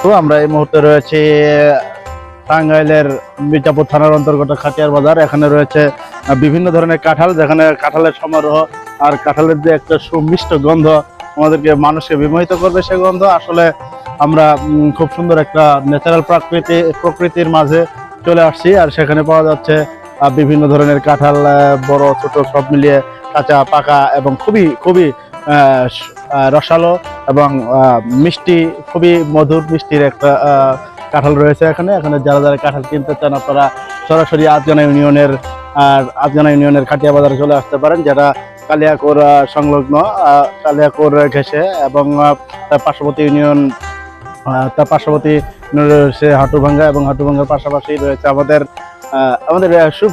তো আমরা এই মুহূর্তে রয়েছে টাঙ্গাইলের মির্জাপুর থানার অন্তর্গত খাটিয়ার বাজার। এখানে রয়েছে বিভিন্ন ধরনের কাঁঠাল, যেখানে কাঁঠালের সমারোহ আর কাঁঠালের যে একটা সুমিষ্ট গন্ধ আমাদেরকে মানুষকে বিমোহিত করবে। সে গন্ধ আসলে আমরা খুব সুন্দর একটা ন্যাচারাল প্রকৃতির মাঝে চলে আসছি। আর সেখানে পাওয়া যাচ্ছে বিভিন্ন ধরনের কাঁঠাল, বড় ছোট সব মিলিয়ে কাঁচা পাকা এবং খুবই খুবই রসালো এবং মিষ্টি, খুবই মধুর মিষ্টির একটা কাঁঠাল রয়েছে এখানে। যারা যারা কাঁঠাল কিনতে চান আপনারা সরাসরি আফগানা ইউনিয়নের খাটিয়া বাজারে চলে আসতে পারেন, যেটা কালিয়াকৈর সংলগ্ন, কালিয়াকৈর ঘেঁষে, এবং তার পার্শ্ববর্তী রয়েছে হাটুভাঙ্গা, এবং হাটুভাঙ্গার পাশাপাশি রয়েছে আমাদের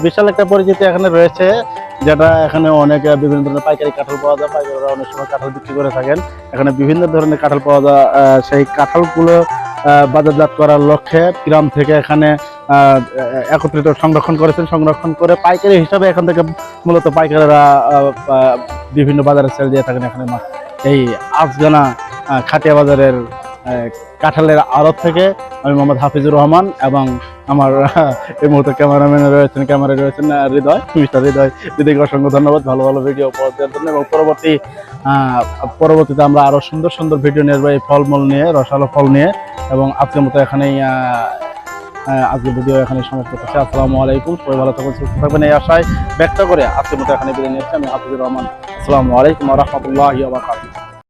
বিশাল একটা পরিচিতি এখানে রয়েছে, যেটা এখানে অনেক বিভিন্ন ধরনের পাইকারি কাঁঠাল পাওয়া যায়। পাইকারিরা অনেক সময় কাঁঠাল বিক্রি করে থাকেন। এখানে বিভিন্ন ধরনের কাঁঠাল পাওয়া যায়। সেই কাঁঠালগুলো বাজারজাত করার লক্ষ্যে গ্রাম থেকে এখানে একত্রিত সংরক্ষণ করে পাইকারি হিসাবে এখান থেকে মূলত পাইকারেরা বিভিন্ন বাজারে সেল দিয়ে থাকেন। এখানে এই আফগানা খাটিয়া বাজারের কাঁঠালের আড়ত থেকে আমি মোহাম্মদ হাফিজুর রহমান, এবং আমার এই মুহূর্তে ক্যামেরায় রয়েছেন হৃদয়কে অসংখ্য ধন্যবাদ ভালো ভালো ভিডিও উপহার দেওয়ার জন্য। এবং পরবর্তীতে আমরা আরো সুন্দর সুন্দর ভিডিও নিয়ে আসবো এই ফলমূল নিয়ে, রসালো ফল নিয়ে। এবং আজকের মতো আজকের ভিডিও এখানে সমাপ্ত করছি। আসসালামু আলাইকুম, সবাই ভালো থাকবেন, সুস্থ থাকবেন এই আশায় ব্যক্ত করে আজকের মতো এখানে বিদায় নিচ্ছি আমি হাফিজুর রহমান। আসসালামু আলাইকুম ওয়া রাহমাতুল্লাহি ওয়া বারাকাতুহু।